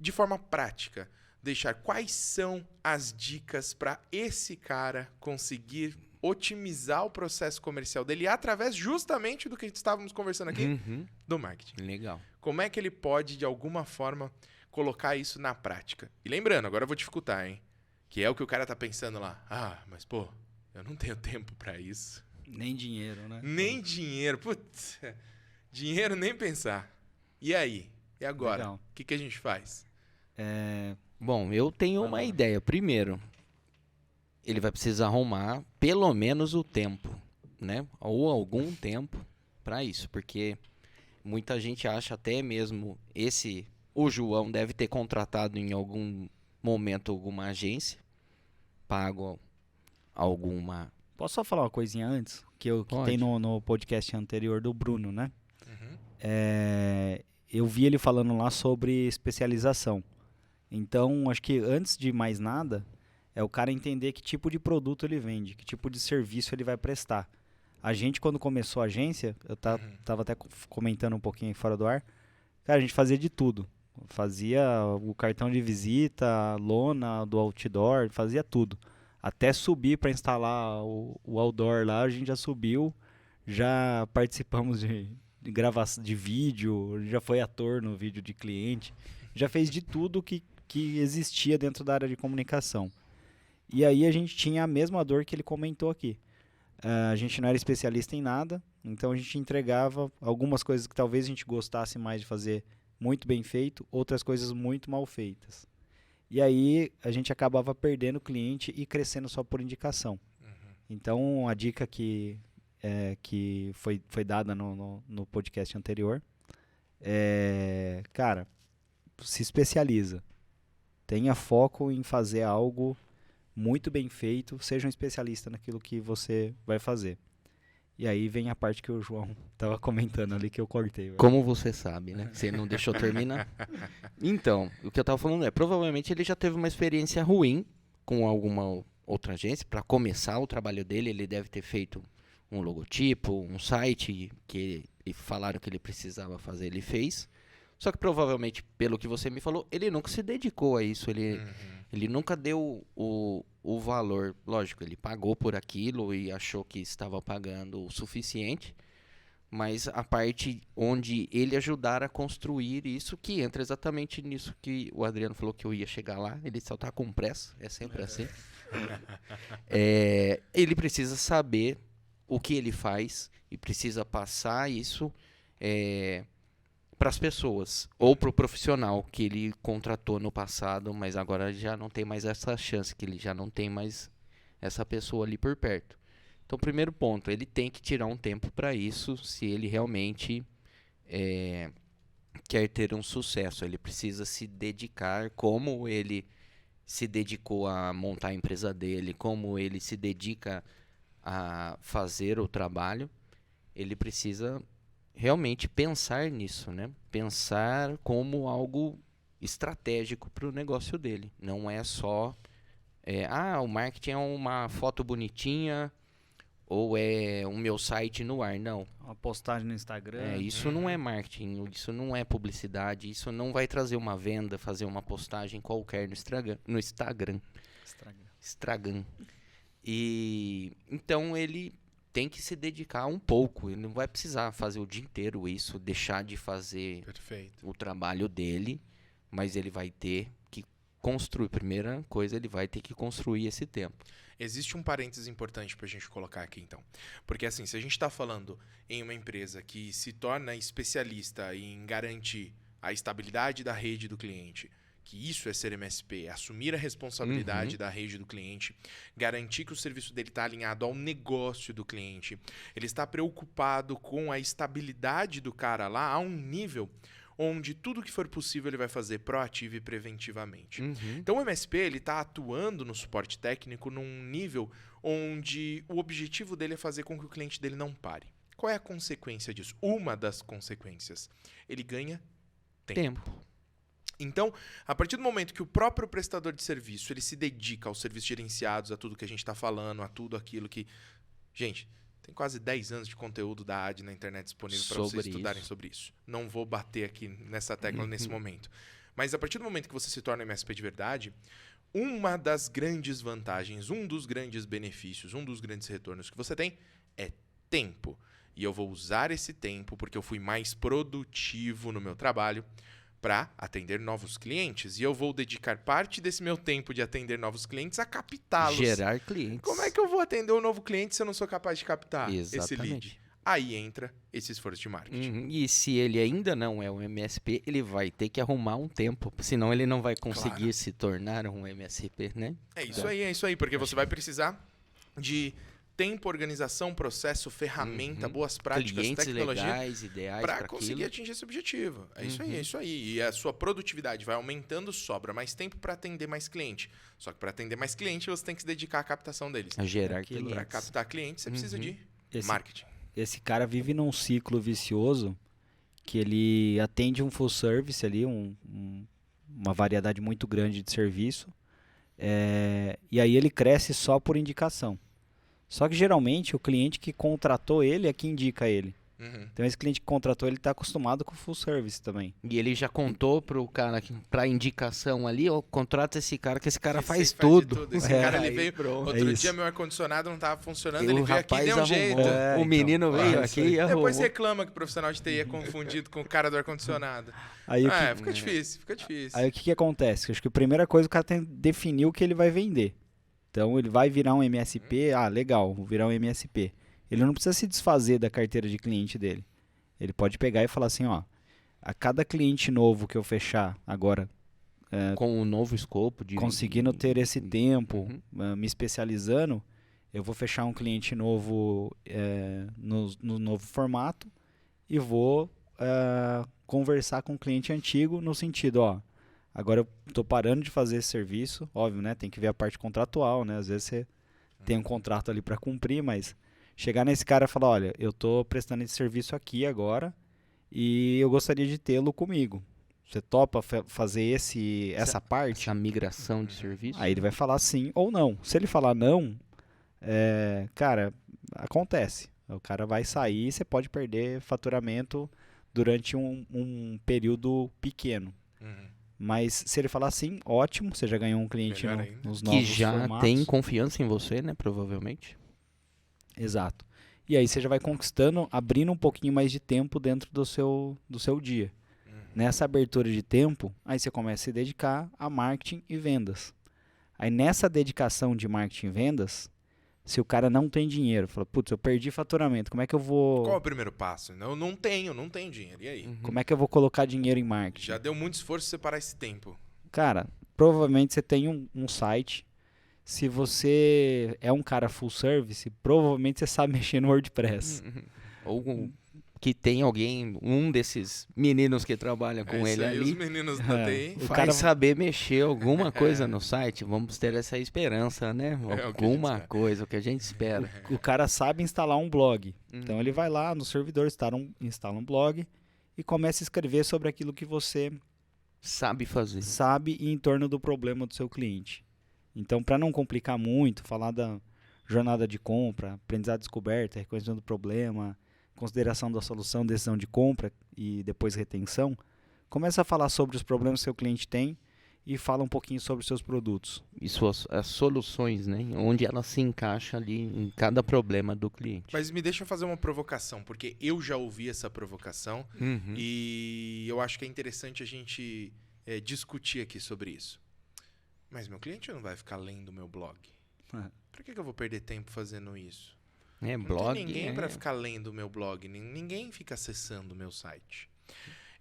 de forma prática, deixar quais são as dicas para esse cara conseguir otimizar o processo comercial dele através justamente do que estávamos conversando aqui, do marketing. Legal. Como é que ele pode, de alguma forma, colocar isso na prática? E lembrando, agora eu vou dificultar, hein? Que é o que o cara tá pensando lá. Ah, mas pô, eu não tenho tempo para isso. Nem dinheiro, né? Nem dinheiro. Putz, dinheiro nem pensar. E aí? E agora? Legal. O que a gente faz? Bom, eu tenho uma ideia. Primeiro, ele vai precisar arrumar pelo menos o tempo, né? Ou algum tempo para isso, porque muita gente acha até mesmo o João deve ter contratado em algum momento alguma agência, pago alguma. Posso só falar uma coisinha antes? Que tem no podcast anterior do Bruno, né? Eu vi ele falando lá sobre especialização. Então, acho que antes de mais nada, é o cara entender que tipo de produto ele vende, que tipo de serviço ele vai prestar. A gente, quando começou a agência, eu tava até comentando um pouquinho aí fora do ar, cara, a gente fazia de tudo. Fazia o cartão de visita, a lona do outdoor, fazia tudo. Até subir para instalar o outdoor lá, a gente já subiu, já participamos de gravação de vídeo, já foi ator no vídeo de cliente, já fez de tudo que existia dentro da área de comunicação. E aí a gente tinha a mesma dor que ele comentou aqui. A gente não era especialista em nada, então a gente entregava algumas coisas que talvez a gente gostasse mais de fazer muito bem feito, outras coisas muito mal feitas. E aí a gente acabava perdendo o cliente e crescendo só por indicação. Então a dica que foi dada no podcast anterior é, cara, se especializa. Tenha foco em fazer algo muito bem feito, seja um especialista naquilo que você vai fazer. E aí vem a parte que o João estava comentando ali que eu cortei. Velho. Como você sabe, né? Você não deixou terminar. Então, o que eu estava falando provavelmente ele já teve uma experiência ruim com alguma outra agência. Para começar o trabalho dele, ele deve ter feito um logotipo, um site que falaram que ele precisava fazer, ele fez. Só que provavelmente, pelo que você me falou, ele nunca se dedicou a isso, ele nunca deu o valor. Lógico, ele pagou por aquilo e achou que estava pagando o suficiente, mas a parte onde ele ajudar a construir isso, que entra exatamente nisso que o Adriano falou que eu ia chegar lá, ele só está com pressa, é sempre assim. Ele precisa saber o que ele faz e precisa passar isso para as pessoas, ou para o profissional que ele contratou no passado, mas agora já não tem mais essa chance, que ele já não tem mais essa pessoa ali por perto. Então, primeiro ponto, ele tem que tirar um tempo para isso, se ele realmente quer ter um sucesso. Ele precisa se dedicar como ele se dedicou a montar a empresa dele, como ele se dedica a fazer o trabalho. Ele precisa realmente pensar nisso, né? Pensar como algo estratégico para o negócio dele. Não é só o marketing é uma foto bonitinha ou é o meu site no ar. Não. Uma postagem no Instagram. Isso não é marketing, isso não é publicidade, isso não vai trazer uma venda, fazer uma postagem qualquer no Instagram. E então ele tem que se dedicar um pouco. Ele não vai precisar fazer o dia inteiro isso, deixar de fazer o trabalho dele, mas ele vai ter que construir. Primeira coisa, ele vai ter que construir esse tempo. Existe um parênteses importante para a gente colocar aqui, então. Porque, assim, se a gente está falando em uma empresa que se torna especialista em garantir a estabilidade da rede do cliente, que isso é ser MSP, assumir a responsabilidade da rede do cliente, garantir que o serviço dele está alinhado ao negócio do cliente, ele está preocupado com a estabilidade do cara lá a um nível onde tudo que for possível ele vai fazer proativo e preventivamente. Então o MSP está atuando no suporte técnico num nível onde o objetivo dele é fazer com que o cliente dele não pare. Qual é a consequência disso? Uma das consequências. Ele ganha tempo. Então, a partir do momento que o próprio prestador de serviço ele se dedica aos serviços gerenciados, a tudo que a gente está falando, a tudo aquilo que... Gente, tem quase 10 anos de conteúdo da AD na internet disponível para vocês estudarem sobre isso. Não vou bater aqui nessa tecla nesse momento. Mas a partir do momento que você se torna MSP de verdade, uma das grandes vantagens, um dos grandes benefícios, um dos grandes retornos que você tem é tempo. E eu vou usar esse tempo porque eu fui mais produtivo no meu trabalho para atender novos clientes. E eu vou dedicar parte desse meu tempo de atender novos clientes a captá-los. Gerar clientes. Como é que eu vou atender um novo cliente se eu não sou capaz de captar esse lead? Exatamente. Aí entra esse esforço de marketing. E se ele ainda não é um MSP, ele vai ter que arrumar um tempo, senão ele não vai conseguir se tornar um MSP, né? É isso aí, porque você vai precisar de tempo, organização, processo, ferramenta, boas práticas, Clientes tecnologia legais, ideais para conseguir atingir esse objetivo. É isso aí. E a sua produtividade vai aumentando, sobra mais tempo para atender mais cliente. Só que para atender mais cliente, você tem que se dedicar à captação deles. A gerar Aquilo. clientes. Para captar clientes, você precisa de marketing. Esse cara vive num ciclo vicioso que ele atende um full service ali, uma variedade muito grande de serviço, e aí ele cresce só por indicação. Só que geralmente o cliente que contratou ele é que indica ele. Então esse cliente que contratou ele está acostumado com o full service também. E ele já contou pro cara, pra indicação ali, ó, contrata esse cara, que esse cara Esse faz aí tudo. Esse cara, ele Aí, veio... pronto. Outro isso. dia meu ar-condicionado não estava funcionando, E ele o veio aqui e rapaz deu um arrumou. jeito. O menino veio isso aqui e arrumou. Depois reclama que o profissional de TI é confundido com o cara do ar-condicionado. Aí, Fica difícil. aí o que acontece? Acho que a primeira coisa o cara tem que definir o que ele vai vender. Então ele vai virar um MSP, legal, vou virar um MSP. Ele não precisa se desfazer da carteira de cliente dele. Ele pode pegar e falar assim, ó, a cada cliente novo que eu fechar agora, Com um novo escopo. conseguindo ter esse tempo, me especializando, eu vou fechar um cliente novo no novo formato e vou conversar com o cliente antigo no sentido, ó, agora eu estou parando de fazer esse serviço, óbvio, né? Tem que ver a parte contratual, né? Às vezes você tem um contrato ali para cumprir, mas chegar nesse cara e falar, olha, eu estou prestando esse serviço aqui agora e eu gostaria de tê-lo comigo. Você topa fazer essa parte? Essa migração de serviço. Aí ele vai falar sim ou não. Se ele falar não, cara, acontece. O cara vai sair e você pode perder faturamento durante um período pequeno. Mas se ele falar sim, ótimo, você já ganhou um cliente Melhor ainda. nos novos Que já formatos. tem confiança em você, né? Provavelmente. Exato. E aí você já vai conquistando, abrindo um pouquinho mais de tempo dentro do seu dia. Nessa abertura de tempo, aí você começa a se dedicar a marketing e vendas. Aí nessa dedicação de marketing e vendas, se o cara não tem dinheiro, fala, putz, eu perdi faturamento, como é que eu vou... Qual é o primeiro passo? Eu não tenho dinheiro. E aí? Como é que eu vou colocar dinheiro em marketing? Já deu muito esforço separar esse tempo. Cara, provavelmente você tem um site. Se você é um cara full service, provavelmente você sabe mexer no WordPress. Ou que tem alguém, um desses meninos que trabalha com ele aí, ali, os meninos da TI. O vai cara- saber mexer alguma coisa no site. Vamos ter essa esperança, né? o que a gente Alguma espera. coisa, o que a gente espera. O cara sabe instalar um blog. Então ele vai lá no servidor, instala um blog e começa a escrever sobre aquilo que você Sabe fazer. sabe e em torno do problema do seu cliente. Então, para não complicar muito, falar da jornada de compra, aprendizado descoberta, reconhecimento do problema, consideração da solução, decisão de compra e depois retenção, começa a falar sobre os problemas que seu cliente tem e fala um pouquinho sobre os seus produtos. E as soluções, né? Onde ela se encaixa ali em cada problema do cliente. Mas me deixa fazer uma provocação, porque eu já ouvi essa provocação e eu acho que é interessante a gente discutir aqui sobre isso. Mas meu cliente não vai ficar lendo o meu blog. Por que eu vou perder tempo fazendo isso? É, Não blog. tem ninguém para ficar lendo o meu blog, ninguém fica acessando o meu site.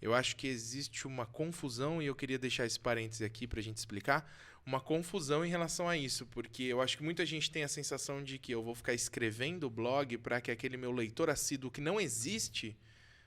Eu acho que existe uma confusão, e eu queria deixar esse parêntese aqui para a gente explicar, uma confusão em relação a isso, porque eu acho que muita gente tem a sensação de que eu vou ficar escrevendo o blog para que aquele meu leitor assíduo que não existe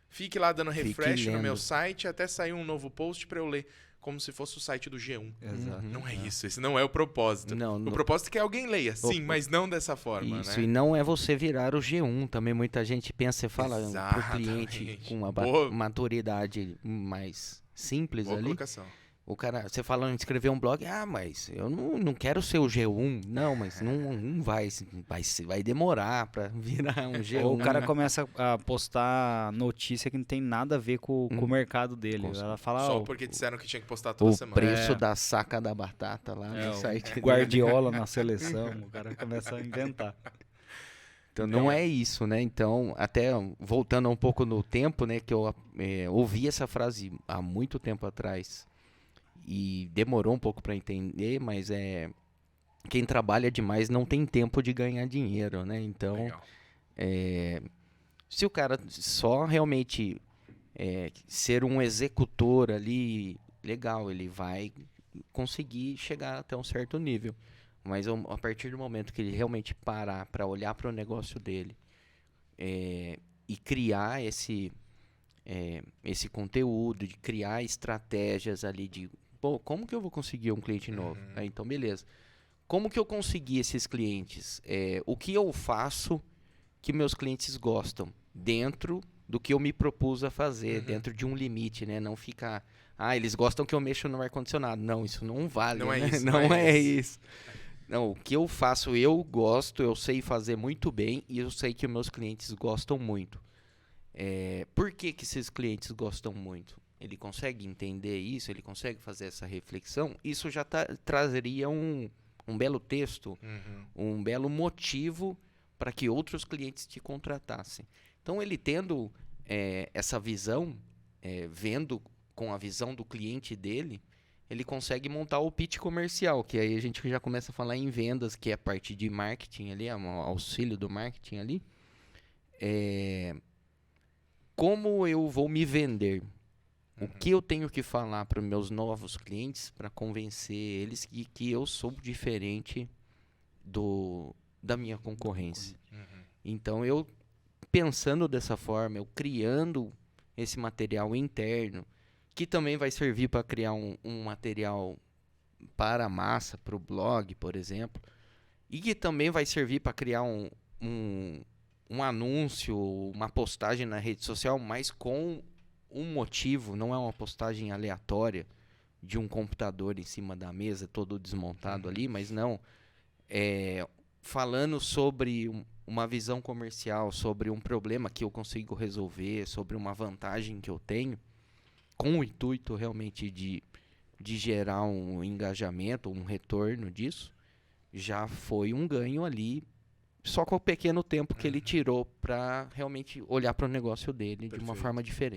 fique lá dando Fique refresh no meu lendo. site até sair um novo post para eu ler, como se fosse o site do G1. Exato. Não é isso, esse não é o propósito. Não, O não. propósito é que alguém leia, sim, mas não dessa forma, Isso, né? e não é você virar o G1. Também muita gente pensa e fala pro Exatamente. cliente com uma Boa. maturidade mais simples Boa ali. colocação. O cara, você falando em escrever um blog, mas eu não quero ser o G1. Não, mas não vai demorar pra virar um G1. Ou o cara começa a postar notícia que não tem nada a ver com o mercado dele. Ela fala, Só porque disseram que tinha que postar toda semana. O preço da saca da batata lá no site. Guardiola na seleção, o cara começa a inventar. Então não é isso, né? Então, até voltando um pouco no tempo, né? Que eu ouvi essa frase há muito tempo atrás. E demorou um pouco para entender, mas quem trabalha demais não tem tempo de ganhar dinheiro, né? Então, se o cara só realmente ser um executor ali, legal, ele vai conseguir chegar até um certo nível. Mas a partir do momento que ele realmente parar para olhar para o negócio dele e criar esse conteúdo, de criar estratégias ali de como que eu vou conseguir um cliente novo? Então, beleza. Como que eu consegui esses clientes? O que eu faço que meus clientes gostam? Dentro do que eu me propus a fazer, dentro de um limite, né? Não ficar... eles gostam que eu mexa no ar-condicionado. Não, isso não vale, não né? É isso, não é isso. Não, o que eu faço, eu gosto, eu sei fazer muito bem e eu sei que meus clientes gostam muito. Por que esses clientes gostam muito? Ele consegue entender isso? Ele consegue fazer essa reflexão? Isso já trazeria um belo texto, um belo motivo para que outros clientes te contratassem. Então, ele tendo essa visão, vendo com a visão do cliente dele, ele consegue montar o pitch comercial, que aí a gente já começa a falar em vendas, que é a parte de marketing ali, o auxílio do marketing ali. Como eu vou me vender? O que eu tenho que falar para os meus novos clientes para convencer eles que eu sou diferente da minha concorrência? Então, eu pensando dessa forma, eu criando esse material interno, que também vai servir para criar um material para a massa, para o blog, por exemplo, e que também vai servir para criar um anúncio, uma postagem na rede social, mas com um motivo, não é uma postagem aleatória de um computador em cima da mesa, todo desmontado ali, mas não, falando sobre uma visão comercial, sobre um problema que eu consigo resolver, sobre uma vantagem que eu tenho, com o intuito realmente de gerar um engajamento, um retorno disso, já foi um ganho ali, só com o pequeno tempo que ele tirou para realmente olhar para o negócio dele de uma forma diferente.